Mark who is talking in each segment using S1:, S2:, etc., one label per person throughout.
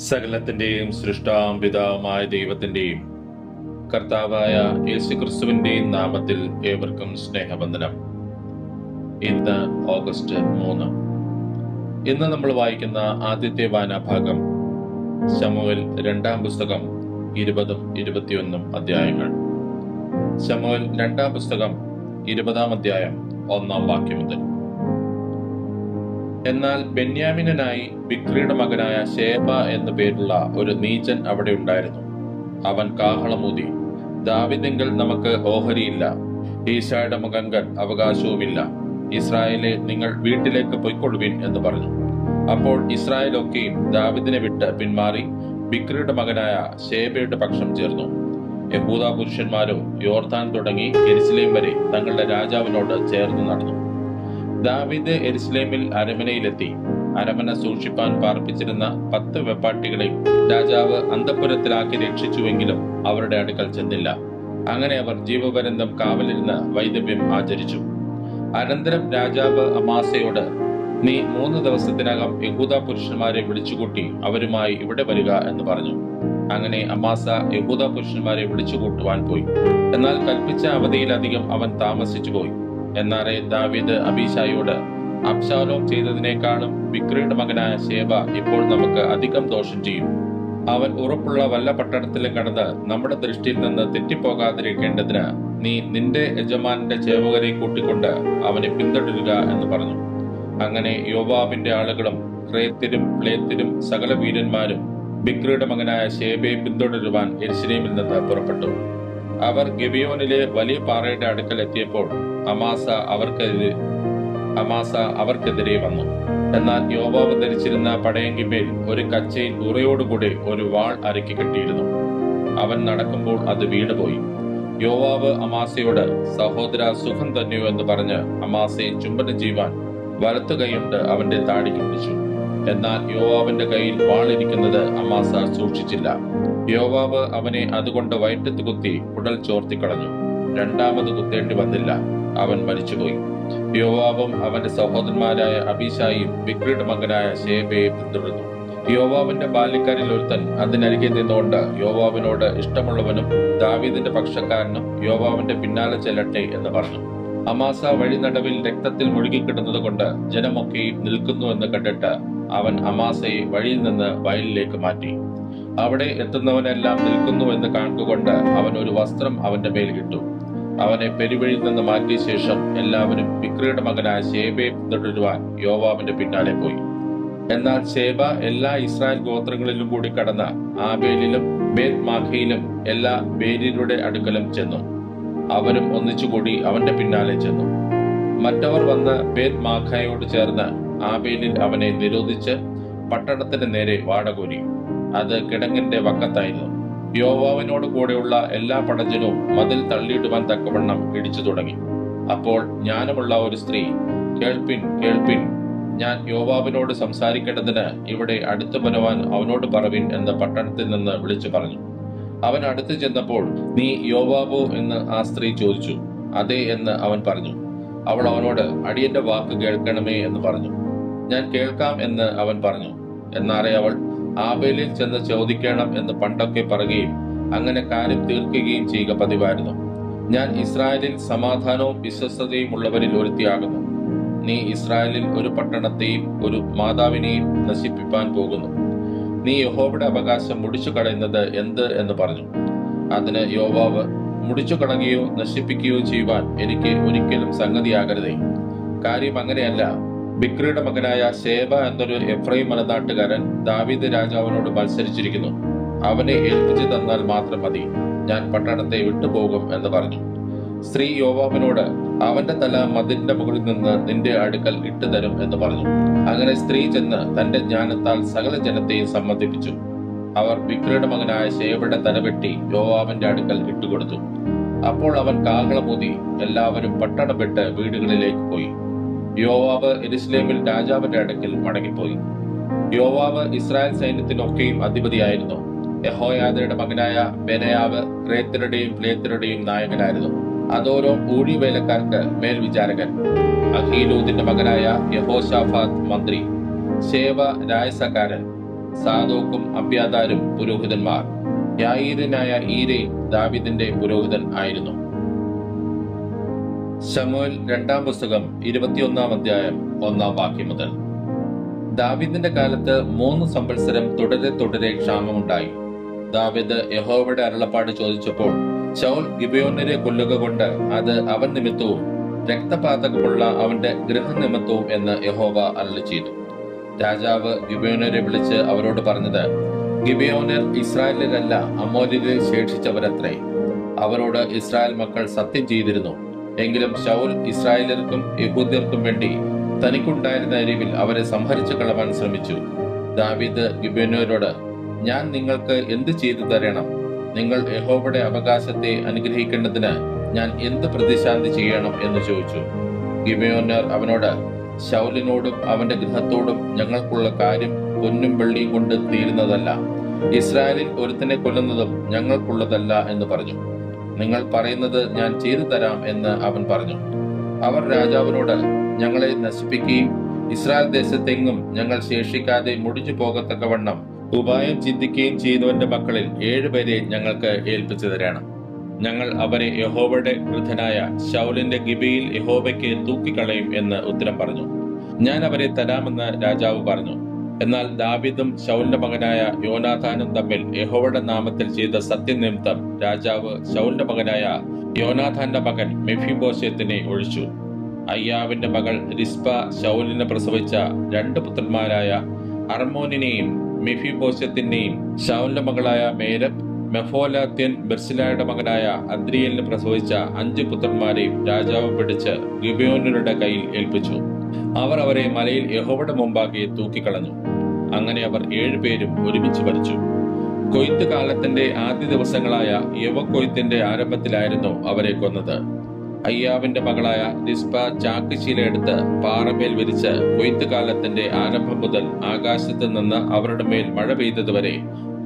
S1: സകലത്തിന്റെയും സൃഷ്ടാവും പിതാവുമായ ദൈവത്തിന്റെയും കർത്താവായ യേശുക്രിസ്തുവിന്റെയും നാമത്തിൽ ഏവർക്കും സ്നേഹവന്ദനം. ഇന്ന് ഓഗസ്റ്റ് 3. ഇന്ന് നമ്മൾ വായിക്കുന്ന ആദ്യത്തെ വായനാഭാഗം ശമൂവേൽ 2-ാം പുസ്തകം 20-21 അധ്യായങ്ങൾ. ശമൂവേൽ 2-ാം പുസ്തകം 20-ാം അധ്യായം 1-ാം വാക്യം മുതൽ. എന്നാൽ ബെന്യാമിനായി ബിക്രിയുടെ മകനായ ശേബ എന്നു പേരുള്ള ഒരു നീചൻ അവിടെ ഉണ്ടായിരുന്നു. അവൻ കാഹളമൂതി, ദാവീദിങ്കൽ നമുക്ക് ഓഹരിയില്ല, ഈശായുടെ മകൻകൾ അവകാശവുമില്ല, ഇസ്രായേലെ നിങ്ങൾ വീട്ടിലേക്ക് പൊയ്ക്കൊള്ളുവിൻ എന്ന് പറഞ്ഞു. അപ്പോൾ ഇസ്രായേലൊക്കെയും ദാവീദിനെ വിട്ട് പിന്മാറി ബിക്രിയുടെ മകനായ ശേബയുടെ പക്ഷം ചേർന്നു. യഹൂദാ പുരുഷന്മാരോ യോർദാൻ തുടങ്ങി യെരുശലേം വരെ തങ്ങളുടെ രാജാവിനോട് ചേർന്ന് നടന്നു. ദാവീദ് യെരുശലേമിൽ അരമനയിലെത്തി. അരമന സൂക്ഷിപ്പാൻ പാർപ്പിച്ചിരുന്ന 10 വെപ്പാട്ടികളെ രാജാവ് അന്തഃപുരത്തിലാക്കി രക്ഷിച്ചുവെങ്കിലും അവരുടെ അടുക്കൽ ചെന്നില്ല. അങ്ങനെ അവർ ജീവപര്യന്തം കാവലിരുന്ന് വൈദവ്യം ആചരിച്ചു. അനന്തരം രാജാവ് അമാസയോട്, നീ 3 ദിവസത്തിനകം യഹൂദാ പുരുഷന്മാരെ വിളിച്ചുകൂട്ടി അവരുമായി ഇവിടെ വരിക എന്ന് പറഞ്ഞു. അങ്ങനെ അമാസ യഹൂദാ പുരുഷന്മാരെ വിളിച്ചുകൂട്ടുവാൻ പോയി. എന്നാൽ കൽപ്പിച്ച അവധിയിലധികം അവൻ താമസിച്ചു പോയി. എന്നാറെ ദാവീദ് അബീശായിയോട്, അബ്ശാലോം ചെയ്തതിനേക്കാളും ബിക്രിയുടെ മകനായ ശേബ ഇപ്പോൾ നമുക്ക് അധികം ദോഷം ചെയ്യും. അവൻ ഉറപ്പുള്ള വല്ല പട്ടണത്തിലും കടന്ന് നമ്മുടെ ദൃഷ്ടിയിൽ നിന്ന് തെറ്റിപ്പോകാതിരിക്കേണ്ടതിന് നീ നിന്റെ യജമാനന്റെ ചേവകരെ കൂട്ടിക്കൊണ്ട് അവനെ പിന്തുടരുക എന്ന് പറഞ്ഞു. അങ്ങനെ യോവാബിന്റെ ആളുകളും ക്രേത്യരും പ്ലേത്യരും സകല വീരന്മാരും ബിക്രിയുടെ മകനായ ശേബയെ പിന്തുടരുവാൻ യെരുശലേമിൽ നിന്ന് പുറപ്പെട്ടു. അവർ ഗിബെയോനിലെ വലിയ പാറയുടെ അടുക്കൽ എത്തിയപ്പോൾ അമാസ അവർക്കെതിരെ വന്നു. എന്നാൽ യോവാബ് ധരിച്ചിരുന്ന പടയങ്കിന്മേൽ ഒരു കച്ചയിൽ ഉറയോടുകൂടെ ഒരു വാൾ അരക്കി കെട്ടിയിരുന്നു. അവൻ നടക്കുമ്പോൾ അത് വീണുപോയി. യോവാബ് അമാസയോട്, സഹോദര, സുഖം തന്നെയോ എന്ന് പറഞ്ഞ് അമാസയെ ചുംബനം ചെയ്യുവാൻ വലത്തു കൈയിട്ട് അവന്റെ താടിക്ക് പിടിച്ചു. എന്നാൽ യോവാബിന്റെ കയ്യിൽ വാളിരിക്കുന്നത് അമാസ സൂക്ഷിച്ചില്ല. യോവാബ് അവനെ അതുകൊണ്ട് വയറ്റത്ത് കുത്തി ഉടൽ ചോർത്തിക്കളഞ്ഞു. 2ാമത് കുത്തേണ്ടി വന്നില്ല. അവൻ മരിച്ചുപോയി. യോവാബും അവന്റെ സഹോദരന്മാരായ അബീശായിയും ബിക്രിയുടെ മകനായ ശേബയെ പിന്തുടർന്നു. യോവാബിന്റെ ബാല്യക്കാരിൽ ഒരുത്തൻ അതിനരികെ നിന്നുകൊണ്ട് യോവാബിനോട് ഇഷ്ടമുള്ളവനും ദാവീദിന്റെ പക്ഷക്കാരനും യോവാബിന്റെ പിന്നാലെ ചെല്ലട്ടെ എന്ന് പറഞ്ഞു. അമാസ വഴിനടവിൽ രക്തത്തിൽ മുഴുകിക്കിടുന്നത് കൊണ്ട് ജനമൊക്കെയും നിൽക്കുന്നു എന്ന് കണ്ടിട്ട് അവൻ അമാസയെ വഴിയിൽ നിന്ന് വയലിലേക്ക് മാറ്റി. അവിടെ എത്തുന്നവനെല്ലാം നിൽക്കുന്നു എന്ന് കാണുകൊണ്ട് അവൻ ഒരു വസ്ത്രം അവന്റെ മേൽ ഇട്ടു. അവനെ പെരുവഴിയിൽ നിന്ന് മാറ്റിയ ശേഷം എല്ലാവരും ബിക്രിയുടെ മകനായ ശേബയെ പിന്തുടരുവാൻ യോവാബിന്റെ പിന്നാലെ പോയി. എന്നാൽ ശേബ എല്ലാ ഇസ്രായേൽ ഗോത്രങ്ങളിലും കൂടി കടന്ന് ആബേലിലും ബേത് മാഖയിലും എല്ലാ ബേര്യരുടെ അടുക്കലും ചെന്നു. അവരും ഒന്നിച്ചുകൂടി അവന്റെ പിന്നാലെ ചെന്നു. മറ്റവർ വന്ന് ബേത് മാഖയോട് ചേർന്ന് ആബേലിൽ അവനെ നിരോധിച്ച് പട്ടണത്തിന് നേരെ വാടകോരി. അത് കിടങ്ങിന്റെ വക്കത്തായിരുന്നു. യോവാബിനോട് കൂടെയുള്ള എല്ലാ പടജനവും മതിൽ തള്ളിയിടുവാൻ തക്കവണ്ണം ഇടിച്ചു തുടങ്ങി. അപ്പോൾ ജ്ഞാനമുള്ള ഒരു സ്ത്രീ, കേൾപ്പിൻ കേൾപ്പിൻ, ഞാൻ യോവാബിനോട് സംസാരിക്കേണ്ടതിന് ഇവിടെ അടുത്തു വരുവാൻ അവനോട് പറവിൻ എന്ന് പട്ടണത്തിൽ നിന്ന് വിളിച്ചു പറഞ്ഞു. അവൻ അടുത്ത് ചെന്നപ്പോൾ, നീ യോവാബോ എന്ന് ആ സ്ത്രീ ചോദിച്ചു. അതെ എന്ന് അവൻ പറഞ്ഞു. അവൾ അവനോട്, അടിയന്റെ വാക്ക് കേൾക്കണമേ എന്ന് പറഞ്ഞു. ഞാൻ കേൾക്കാം എന്ന് അവൻ പറഞ്ഞു. എന്നാറെ അവൾ, ആബേലിൽ ചെന്ന് ചോദിക്കണം എന്ന് പണ്ടൊക്കെ പറയുകയും അങ്ങനെ കാര്യം തീർക്കുകയും ചെയ്യുക പതിവായിരുന്നു. ഞാൻ ഇസ്രായേലിൽ സമാധാനവും വിശ്വസ്തതയും ഉള്ളവരിൽ ഒരുത്തിയാകുന്നു. നീ ഇസ്രായേലിൽ ഒരു പട്ടണത്തെയും ഒരു മാതാവിനെയും നശിപ്പിപ്പാൻ പോകുന്നു. നീ യഹോവയുടെ അവകാശം മുടിച്ചു കളയുന്നത് എന്ത് എന്ന് പറഞ്ഞു. അതിന് യോവാബ്, മുടിച്ചു കളയുകയോ നശിപ്പിക്കുകയോ ചെയ്യുവാൻ എനിക്ക് ഒരിക്കലും സംഗതിയാകരുതേ. കാര്യം അങ്ങനെയല്ല. ബിക്രിയുടെ മകനായ ശേബ എന്നൊരു എഫ്രൈം മലനാട്ടുകാരൻ ദാവീദ് രാജാവിനോട് മത്സരിച്ചിരിക്കുന്നു. അവനെ ഏൽപ്പിച്ചു തന്നാൽ മാത്രം മതി, ഞാൻ പട്ടണത്തെ വിട്ടുപോകും എന്ന് പറഞ്ഞു. സ്ത്രീ യോവാബിനോട്, അവന്റെ തല മതിലിന്റെ മുകളിൽ നിന്ന് നിന്റെ അടുക്കൽ ഇട്ടുതരും എന്ന് പറഞ്ഞു. അങ്ങനെ സ്ത്രീ ചെന്ന് തന്റെ ജ്ഞാനത്താൽ സകല ജനത്തെയും സമ്മതിപ്പിച്ചു. അവർ ബിക്രിയുടെ മകനായ ശേബയുടെ തല വെട്ടി യോവാബിന്റെ അടുക്കൽ ഇട്ടുകൊടുത്തു. അപ്പോൾ അവൻ കാഹളമൂതി എല്ലാവരും പട്ടണം വിട്ട് വീടുകളിലേക്ക് പോയി. യോവാബ് യെരുശലേമിൽ രാജാവിന്റെ അടുക്കൽ മടങ്ങിപ്പോയി. യോവാബ് ഇസ്രായേൽ സൈന്യത്തിനൊക്കെയും അധിപതിയായിരുന്നു. യഹോയാദയുടെ മകനായ ബെനയാവ് ക്രേത്യരുടെയും പ്ലേത്യരുടെയും നായകനായിരുന്നു. അതോരോം ഊഴി വേലക്കാർക്ക് മേൽവിചാരകൻ. അഹീലൂദിന്റെ മകനായ യഹോശാഫാത്ത് മന്ത്രി. ശേവ രായസക്കാരൻ. സാദോക്കും അബ്യാഥാരും പുരോഹിതന്മാർ. യായീരിനായ ഈരേ ദാവീദിന്റെ പുരോഹിതൻ ആയിരുന്നു. ശമൂവേൽ 2-ാം പുസ്തകം 21-ാം അധ്യായം 1-ാം വാക്യം മുതൽ. ദാവീദിന്റെ കാലത്ത് 3 സംവത്സരം തുടരെ ക്ഷാമമുണ്ടായി. ദാവീദ് യഹോവയുടെ അരുളപ്പാട് ചോദിച്ചപ്പോൾ ശൗൽ ഗിബെയോന്യരെ കൊല്ലുക കൊണ്ട് അത് അവൻ നിമിത്തവും രക്തപാതകമുള്ള അവന്റെ ഗൃഹനിമിത്തവും എന്ന് യഹോവ അരുളി ചെയ്തു. രാജാവ് ഗിബെയോന്യരെ വിളിച്ച് അവരോട് പറഞ്ഞത്, ഗിബെയോന്യർ ഇസ്രായേലിലല്ല, അമോര്യരിൽ ശേഷിച്ചവരത്രേ. അവരോട് ഇസ്രായേൽ മക്കൾ സത്യം ചെയ്തിരുന്നു. എങ്കിലും ശൗൽ ഇസ്രായേലർക്കും യഹൂദ്യർക്കും വേണ്ടി തനിക്കുണ്ടായിരുന്ന എരിവിൽ അവരെ സംഹരിച്ചു കളവാൻ ശ്രമിച്ചു. ദാവീദ് ഗിബെയോന്യരോട്, ഞാൻ നിങ്ങൾക്ക് എന്ത് ചെയ്തു തരണം? നിങ്ങൾ യഹോവയുടെ അവകാശത്തെ അനുഗ്രഹിക്കേണ്ടതിന് ഞാൻ എന്ത് പ്രതിശാന്തി ചെയ്യണം എന്ന് ചോദിച്ചു. ഗിബെയോന്യർ അവനോട്, ശൗലിനോടും അവന്റെ ഗൃഹത്തോടും ഞങ്ങൾക്കുള്ള കാര്യം പൊന്നും വെള്ളിയും കൊണ്ട് തീരുന്നതല്ല. ഇസ്രായേലിൽ ഒരുത്തനെ കൊല്ലുന്നതും ഞങ്ങൾക്കുള്ളതല്ല എന്ന് പറഞ്ഞു. നിങ്ങൾ പറയുന്നത് ഞാൻ ചെയ്തു തരാം എന്ന് അവൻ പറഞ്ഞു. അവർ രാജാവിനോട്, ഞങ്ങളെ നശിപ്പിക്കുകയും ഇസ്രായേൽ ദേശത്തെങ്ങും ഞങ്ങൾ ശേഷിക്കാതെ മുടിഞ്ഞു പോകത്തക്കവണ്ണം ഉപായം ചിന്തിക്കുകയും ചെയ്യുന്നവന്റെ മക്കളിൽ 7 പേരെ ഞങ്ങൾക്ക് ഏൽപ്പിച്ചു തരണം. ഞങ്ങൾ അവരെ യഹോവയുടെ വൃദ്ധനായ ശൗലിന്റെ ഗിബയിൽ യഹോവയ്ക്ക് തൂക്കിക്കളയും എന്ന് ഉത്തരം പറഞ്ഞു. ഞാൻ അവരെ തരാമെന്ന് രാജാവ് പറഞ്ഞു. എന്നാൽ ദാവീദും ശൗലിന്റെ മകനായ യോനാഥാനും തമ്മിൽ യഹോവയുടെ നാമത്തിൽ ചെയ്ത സത്യനിമിത്തം രാജാവ് ശൗലിന്റെ മകനായ യോനാഥാന്റെ മകൻ മെഫീബോശെത്തിനെ ഒഴിച്ചു. അയ്യാവിന്റെ മകൾ റിസ്പ ശൗലിനെ പ്രസവിച്ച 2 പുത്രന്മാരായ അർമോനിനെയും മെഫീബോശെത്തിനെയും, ശൗലിന്റെ മകളായ മേരബ്, മെഫോലാത്യൻ ബെർസിലായുടെ മകനായ അദ്രിയേലിനെ പ്രസവിച്ച 5 പുത്രന്മാരെയും രാജാവ് പിടിച്ച് ഗിബെയോന്യരുടെ കയ്യിൽ ഏൽപ്പിച്ചു. അവർ അവരെ മലയിൽ യഹോവയുടെ മുമ്പാകെ തൂക്കിക്കളഞ്ഞു. അങ്ങനെ അവർ 7 പേരും ഒരുമിച്ച് മരിച്ചു. കൊയ്ത്ത് കാലത്തിന്റെ ആദ്യ ദിവസങ്ങളായ യവക്കൊയ്ത്തിന്റെ ആരംഭത്തിലായിരുന്നു അവരെ കൊന്നത്. അയ്യാവിന്റെ മകളായ റിസ്പ ചാക്കുശീലയെടുത്ത് പാറമേൽ വിരിച്ച് കൊയ്ത്ത് കാലത്തിന്റെ ആരംഭം മുതൽ ആകാശത്ത് നിന്ന് അവരുടെ മേൽ മഴ പെയ്തതുവരെ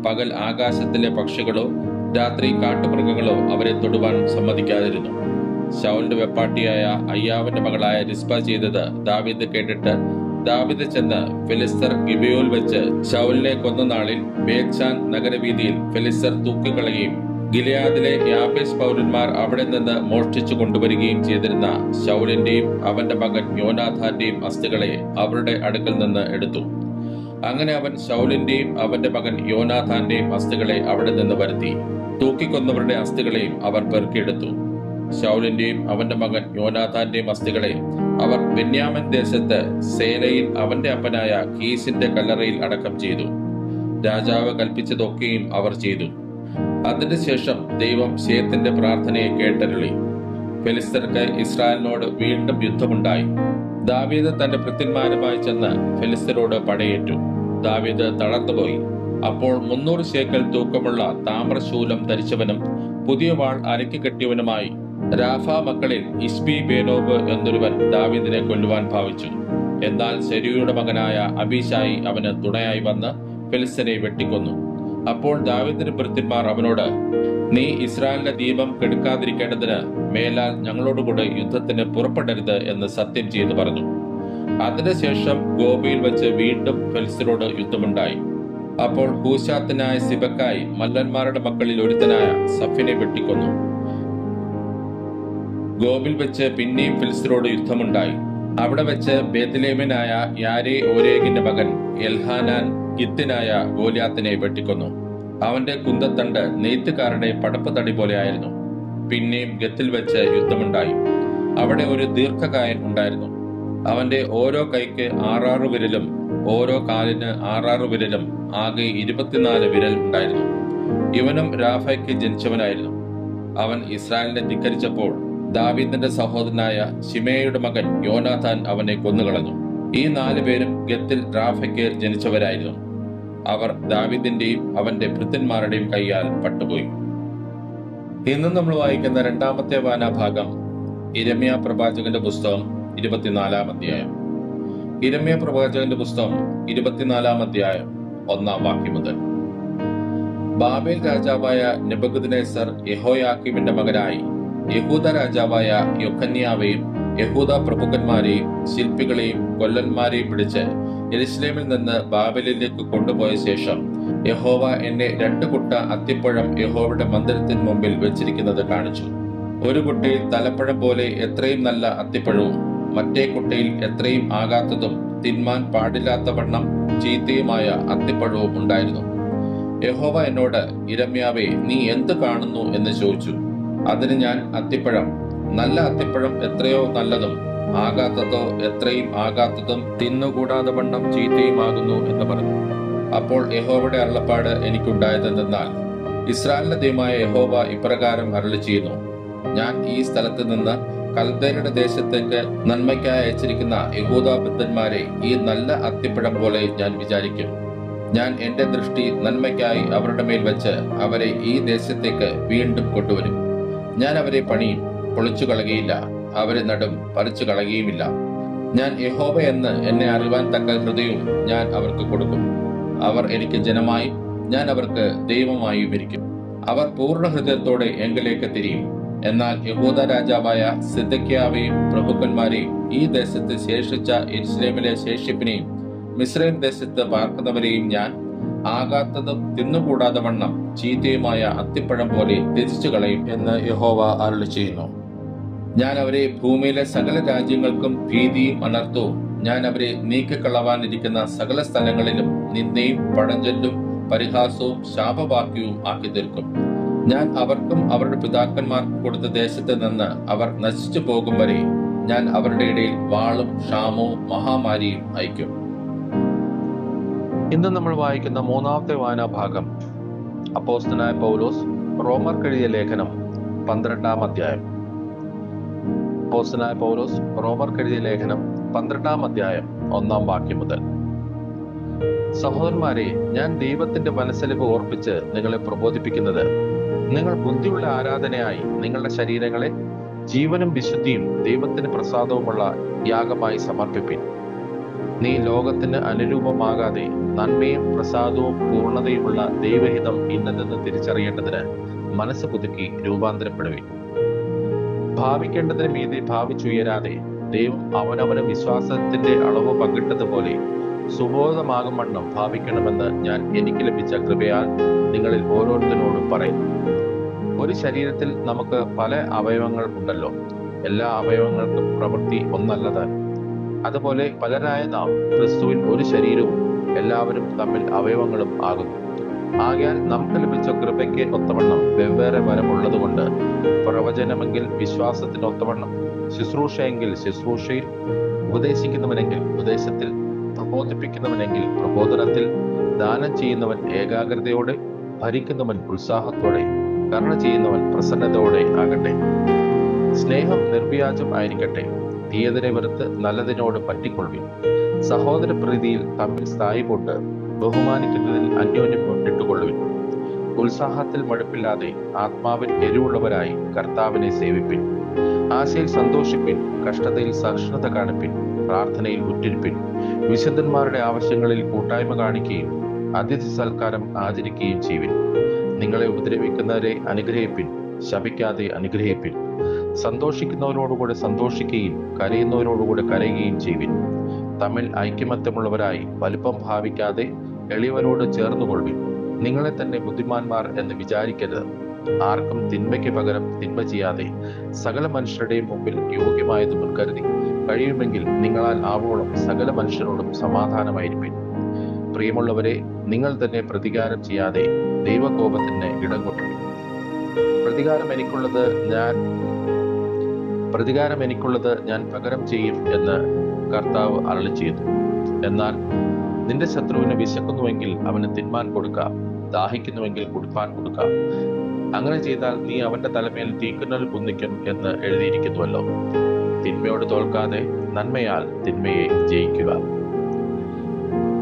S1: പകൽ ആകാശത്തിലെ പക്ഷികളോ രാത്രി കാട്ടുമൃഗങ്ങളോ അവരെ തൊടുവാൻ സമ്മതിക്കാതിരുന്നു. ശൗലിന്റെ വെപ്പാട്ടിയായ അയ്യാവിന്റെ മകളായ റിസ്പ ചെയ്തത് ദാവീദ് കേട്ടിട്ട് ദാവീദ് ചെന്ന് ഫെലിസ്തർ ഗിബെയോൽ വെച്ച് ശൗലിനെ കൊന്ന നാളിൽ ബേത്ശാൻ നഗരവീതിയിൽ ഫെലിസ്തർ തൂക്കിക്കളയുകയും ഗിലെയാദിലെ യാബേസ് പൗരന്മാർ അവിടെ നിന്ന് മോഷ്ടിച്ചു കൊണ്ടുവരികയും ചെയ്തിരുന്ന ശൗലിന്റെയും അവന്റെ മകൻ യോനാഥാന്റെയും അസ്ഥികളെ അവരുടെ അടുക്കൽ നിന്ന് എടുത്തു. അങ്ങനെ അവൻ ശൗലിന്റെയും അവന്റെ മകൻ യോനാഥാന്റെയും അസ്ഥികളെ അവിടെ നിന്ന് വരുത്തി. തൂക്കിക്കൊന്നവരുടെ അസ്ഥികളെയും അവർ പെറുക്കിയെടുത്തു. ശൗലിന്റെയും അവന്റെ മകൻ യോനാഥാന്റെയും അസ്ഥികളെ അവർ ബെന്യാമിൻ ദേശത്ത് സേലയിൽ അവന്റെ അപ്പനായ കീസിന്റെ കല്ലറയിൽ അടക്കം ചെയ്തു. രാജാവ് കൽപ്പിച്ചതൊക്കെയും അവർ ചെയ്തു. അതിനുശേഷം ദൈവം ശേത്തിന്റെ പ്രാർത്ഥനയെ കേട്ടരുളി. ഫെലിസ്തർക്ക് ഇസ്രായേലിനോട് വീണ്ടും യുദ്ധമുണ്ടായി. ദാവീദ് തന്റെ ഭൃത്യന്മാരുമായി ചെന്ന് ഫെലിസ്തരോട് പടയേറ്റു. ദാവീദ് തളർന്നുപോയി. അപ്പോൾ 300 ശേക്കൽ തൂക്കമുള്ള താമ്രശൂലം ധരിച്ചവനും പുതിയ വാൾ അരക്കി കെട്ടിയവനുമായി രാഫ മക്കളിൽ ഇശ്ബി ബേനോബ് എന്നൊരുവൻ ദാവീദിനെ കൊല്ലുവാൻ ഭാവിച്ചു. എന്നാൽ സെരൂയയുടെ മകനായ അബീശായി അവന് തുണയായി വന്ന് ഫെലിസ്തരെ വെട്ടിക്കൊന്നു. അപ്പോൾ ദാവീദിന്റെ ഭൃത്യന്മാർ അവനോട്, നീ ഇസ്രായേലിന്റെ ദീപം കെടുക്കാതിരിക്കേണ്ടതിന് മേലാൽ ഞങ്ങളോടുകൂടെ യുദ്ധത്തിന് പുറപ്പെടരുത് എന്ന് സത്യം ചെയ്തു പറഞ്ഞു. അതിനുശേഷം ഗോബയിൽ വെച്ച് വീണ്ടും ഫെലിസ്തരോട് യുദ്ധമുണ്ടായി. അപ്പോൾ ഹൂശാത്തിനായ സിബക്കായി മല്ലന്മാരുടെ മക്കളിൽ ഒരുത്തനായ സഫിനെ വെട്ടിക്കൊന്നു. ഗോബിൽ വെച്ച് പിന്നെയും ഫിലിസ്തരോട് യുദ്ധമുണ്ടായി. അവിടെ വെച്ച് ബേത്ലേമിനായ യാരേ ഓരേഗിന്റെ മകൻ എൽഹാനാൻ ഗിത്തിനായ ഗോലിയാത്തിനെ വെട്ടിക്കൊന്നു. അവന്റെ കുന്തത്തണ്ട് നെയ്ത്തുകാരുടെ പടപ്പ് തടി പോലെ ആയിരുന്നു. പിന്നെയും ഗത്തിൽ വെച്ച് യുദ്ധമുണ്ടായി. അവിടെ ഒരു ദീർഘകായൻ ഉണ്ടായിരുന്നു. അവന്റെ ഓരോ കൈക്ക് 6 വിരലും ഓരോ കാലിന് 6 വിരലും ആകെ 24 വിരൽ ഉണ്ടായിരുന്നു. ഇവനും രാഫയ്ക്ക് ജനിച്ചവനായിരുന്നു. അവൻ ഇസ്രായേലിനെ ധിക്കരിച്ചപ്പോൾ ദാവീദിന്റെ സഹോദരനായ ശിമേയുടെ മകൻ യോനാഥാൻ അവനെ കൊന്നുകളഞ്ഞു. ഈ 4 പേരും ഗത്തിൽ രാഫയ്ക്ക് ജനിച്ചവരായിരുന്നു. അവർ ദാവീദിന്റെയും അവന്റെ ഭൃത്യന്മാരുടെയും കൈയാൽ പട്ടുപോയി. ഇന്ന് നമ്മൾ വായിക്കുന്ന 2ാമത്തെ വായനാഭാഗം യിരെമ്യാ പ്രവാചകന്റെ പുസ്തകം 24-ാം അധ്യായം. യിരെമ്യാ പ്രവാചകന്റെ പുസ്തകം 24-ാം അധ്യായം 1-ാം വാക്യം മുതൽ. ബാബേൽ രാജാവായ നെബൂഖദ്നേസർ യെഹോയാക്കീമിന്റെ മകനായി യഹൂദ രാജാവായ യൊഖന്യാവെയും യഹൂദ പ്രഭുക്കന്മാരെയും ശില്പികളെയും കൊല്ലന്മാരെയും പിടിച്ച് യെരുശലേമിൽ നിന്ന് ബാബേലിലേക്ക് കൊണ്ടുപോയ ശേഷം യഹോവ എന്നെ 2 കുട്ട അത്തിപ്പഴം യഹോവയുടെ മന്ദിരത്തിന് മുമ്പിൽ വെച്ചിരിക്കുന്നത് കാണിച്ചു. ഒരു കുട്ടയിൽ തലപ്പഴം പോലെ എത്രയും നല്ല അത്തിപ്പഴവും മറ്റേ കുട്ടയിൽ എത്രയും ആകാത്തതും തിന്മാൻ പാടില്ലാത്തവണ്ണം ചീത്തയുമായ അത്തിപ്പഴവും ഉണ്ടായിരുന്നു. യഹോവ എന്നോട്, യിരെമ്യാവേ, നീ എന്ത് കാണുന്നു എന്ന് ചോദിച്ചു. അതിന് ഞാൻ, അത്തിപ്പഴം, നല്ല അത്തിപ്പഴം എത്രയോ നല്ലതും ആകാത്തതോ എത്രയും ആകാത്തതും തിന്നുകൂടാതെ വണ്ണം ചീത്തയുമാകുന്നു എന്ന് പറഞ്ഞു. അപ്പോൾ യഹോവയുടെ അരുളപ്പാട് എനിക്കുണ്ടായതെന്തെന്നാൽ, ഇസ്രായേലിന്റെ ദൈവമായ യഹോവ ഇപ്രകാരം അരുളിച്ചെയ്യുന്നു, ഞാൻ ഈ സ്ഥലത്ത് നിന്ന് കൽദയരുടെ ദേശത്തേക്ക് നന്മയ്ക്കായി അയച്ചിരിക്കുന്ന യഹൂദാബദ്ധന്മാരെ ഈ നല്ല അത്തിപ്പഴം പോലെ ഞാൻ വിചാരിക്കും. ഞാൻ എന്റെ ദൃഷ്ടി നന്മയ്ക്കായി അവരുടെ മേൽ വെച്ച് അവരെ ഈ ദേശത്തേക്ക് വീണ്ടും കൊണ്ടുവരും. ഞാൻ അവരെ പണിയും, പൊളിച്ചു കളയുകയില്ല. അവരെ നടും, പറിച്ചു കളയുകയുമില്ല. ഞാൻ യഹോവ എന്ന് എന്നെ അറിവാൻ തക്ക ഹൃദയവും ഞാൻ അവർക്ക് കൊടുക്കും. അവർ എനിക്ക് ജനമായും ഞാൻ അവർക്ക് ദൈവമായും ഇരിക്കും. അവർ പൂർണ്ണ ഹൃദയത്തോടെ എങ്കിലേക്ക് തിരിയും. എന്നാൽ യഹൂദ രാജാവായ സിദെക്കീയാവെയും പ്രഭുക്കന്മാരെയും ഈ ദേശത്ത് ശേഷിച്ച യെരുശലേമിലെ ശേഷിപ്പിനെയും മിസ്രയീം ദേശത്ത് പാർക്കുന്നവരെയും ഞാൻ ആകാത്തതും തിന്നുകൂടാതെ വണ്ണം ചീത്തയുമായ അത്തിപ്പഴം പോലെ ത്യജിച്ചു കളയും എന്ന് യഹോവ അരുളിച്ചെയ്യുന്നു. ഞാൻ അവരെ ഭൂമിയിലെ സകല രാജ്യങ്ങൾക്കും ഭീതിയും അനർത്ഥവും, ഞാൻ അവരെ നീക്കിക്കളവാനിരിക്കുന്ന സകല സ്ഥലങ്ങളിലും നിന്ദയും പഴഞ്ചൊല്ലും പരിഹാസവും ശാപവാക്യവും ആക്കി തീർക്കും. ഞാൻ അവർക്കും അവരുടെ പിതാക്കന്മാർക്കും കൊടുത്ത ദേശത്ത് നിന്ന് അവർ നശിച്ചു പോകും വരെ ഞാൻ അവരുടെ ഇടയിൽ വാളും ക്ഷാമവും മഹാമാരിയും അയക്കും. ഇന്ന് നമ്മൾ വായിക്കുന്ന 3-ാമത്തെ വായനാഭാഗം അപ്പോസ്തലനായ പൗലോസ് റോമർക്കെഴുതിയ ലേഖനം 12-ാം അധ്യായം. അപ്പോസ്തലനായ പൗലോസ് റോമർക്കെഴുതിയ ലേഖനം 12-ാം അധ്യായം 1-ാം വാക്യം മുതൽ. സഹോദരന്മാരെ, ഞാൻ ദൈവത്തിന്റെ മനസ്സലിവ് ഓർപ്പിച്ച് നിങ്ങളെ പ്രബോധിപ്പിക്കുന്നത്, നിങ്ങൾ ബുദ്ധിയുള്ള ആരാധനയായി നിങ്ങളുടെ ശരീരങ്ങളെ ജീവനും വിശുദ്ധിയും ദൈവത്തിന് പ്രസാദവുമുള്ള യാഗമായി സമർപ്പിപ്പിൻ. നീ ലോകത്തിന് അനുരൂപമാകാതെ നന്മയും പ്രസാദവും പൂർണ്ണതയുമുള്ള ദൈവഹിതം ഇന്നതെന്ന് തിരിച്ചറിയേണ്ടതിന് മനസ്സ് പുതുക്കി രൂപാന്തരപ്പെടുവിൻ. ഭാവിക്കേണ്ടതിന് മീതെ ഭാവിച്ചുയരാതെ ദൈവം അവനവന് വിശ്വാസത്തിന്റെ അളവ് പങ്കിട്ടതുപോലെ സുബോധമാകും വണ്ണം ഭാവിക്കണമെന്ന് ഞാൻ എനിക്ക് ലഭിച്ച കൃപയാൽ നിങ്ങളിൽ ഓരോരുത്തരോടും പറയുന്നു. ഒരു ശരീരത്തിൽ നമുക്ക് പല അവയവങ്ങൾ ഉണ്ടല്ലോ, എല്ലാ അവയവങ്ങൾക്കും പ്രവൃത്തി ഒന്നല്ലതാൻ. അതുപോലെ പലരായ നാം ക്രിസ്തുവിൽ ഒരു ശരീരവും എല്ലാവരും തമ്മിൽ അവയവങ്ങളും ആകുന്നു. ആകയാൽ നമുക്ക് ലഭിച്ച കൃപയ്ക്ക് ഒത്തവണ്ണം വെവ്വേറെ വരമുള്ളതുകൊണ്ട്, പ്രവചനമെങ്കിൽ വിശ്വാസത്തിനൊത്തവണ്ണം, ശുശ്രൂഷയെങ്കിൽ ശുശ്രൂഷയിൽ, ഉപദേശിക്കുന്നവനെങ്കിൽ ഉപദേശത്തിൽ, പ്രബോധിപ്പിക്കുന്നവനെങ്കിൽ പ്രബോധനത്തിൽ, ദാനം ചെയ്യുന്നവൻ ഏകാഗ്രതയോടെ, ഭരിക്കുന്നവൻ ഉത്സാഹത്തോടെ, കരുണ ചെയ്യുന്നവൻ പ്രസന്നതയോടെ ആകട്ടെ. സ്നേഹം നിർവ്യാജം ആയിരിക്കട്ടെ. തീയതിനെ വെറുത്ത് നല്ലതിനോട് പറ്റിക്കൊള്ളുവിൻ. സഹോദര പ്രീതിയിൽ തമ്മിൽ സ്ഥായി കൊണ്ട് ബഹുമാനിക്കുന്നതിൽ അന്യോന്യം ഇട്ടുകൊള്ളുവിൻ. ഉത്സാഹത്തിൽ മടുപ്പില്ലാതെ ആത്മാവിൽ എരിവുള്ളവരായി കർത്താവിനെ സേവിപ്പിൻ. ആശയിൽ സന്തോഷിപ്പിൻ, കഷ്ടതയിൽ സഹിഷ്ണുത കാണിപ്പിൻ, പ്രാർത്ഥനയിൽ ഉറ്റിരിപ്പിൻ. വിശുദ്ധന്മാരുടെ ആവശ്യങ്ങളിൽ കൂട്ടായ്മ കാണിക്കുകയും അതിഥി സൽക്കാരം ആചരിക്കുകയും ചെയ്യുവിൻ. നിങ്ങളെ ഉപദ്രവിക്കുന്നവരെ അനുഗ്രഹിപ്പിൻ, ശപിക്കാതെ അനുഗ്രഹിപ്പിൻ. സന്തോഷിക്കുന്നവരോടുകൂടെ സന്തോഷിക്കുകയും കരയുന്നവരോടുകൂടെ കരയുകയും ചെയ്യുവിൻ. തമ്മിൽ ഐക്യമത്യമുള്ളവരായി വലുപ്പം ഭാവിക്കാതെ എളിയവരോട് ചേർന്നുകൊള്ളുവിൻ. നിങ്ങളെ തന്നെ ബുദ്ധിമാന്മാർ എന്ന് വിചാരിക്കരുത്. ആർക്കും തിന്മയ്ക്ക് പകരം തിന്മ ചെയ്യാതെ സകല മനുഷ്യരുടെയും മുമ്പിൽ യോഗ്യമായത് മുൻകരുതി കഴിയുമെങ്കിൽ നിങ്ങളാൽ ആവോളം സകല മനുഷ്യരോടും സമാധാനമായിരിക്കും. പ്രിയമുള്ളവരെ, നിങ്ങൾ തന്നെ പ്രതികാരം ചെയ്യാതെ ദൈവകോപത്തിന് ഇടം കൊടുക്കും. പ്രതികാരം എനിക്കുള്ളത് ഞാൻ പകരം ചെയ്യും എന്ന് കർത്താവ് അരുളിച്ചെയ്തു. എന്നാൽ നിന്റെ ശത്രുവിന് വിശക്കുന്നുവെങ്കിൽ അവന് തിന്മാൻ കൊടുക്കാം, ദാഹിക്കുന്നുവെങ്കിൽ കുടിപ്പാൻ കൊടുക്കാം. അങ്ങനെ ചെയ്താൽ നീ അവന്റെ തലമേൽ തീക്കുന്നൽ കുന്നിക്കും എന്ന് എഴുതിയിരിക്കുന്നുവല്ലോ. തിന്മയോട് തോൽക്കാതെ നന്മയാൽ തിന്മയെ ജയിക്കുക.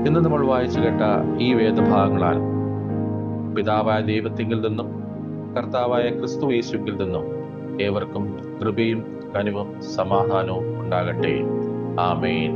S1: ഇന്ന് നമ്മൾ വായിച്ചു കേട്ട ഈ വേദഭാഗങ്ങളാൽ പിതാവായ ദൈവത്തിങ്കിൽ നിന്നും കർത്താവായ ക്രിസ്തു യേശുവിൽ നിന്നും ഏവർക്കും കൃപയും കനിവും സമാധാനവും ഉണ്ടാകട്ടെ. ആമേൻ.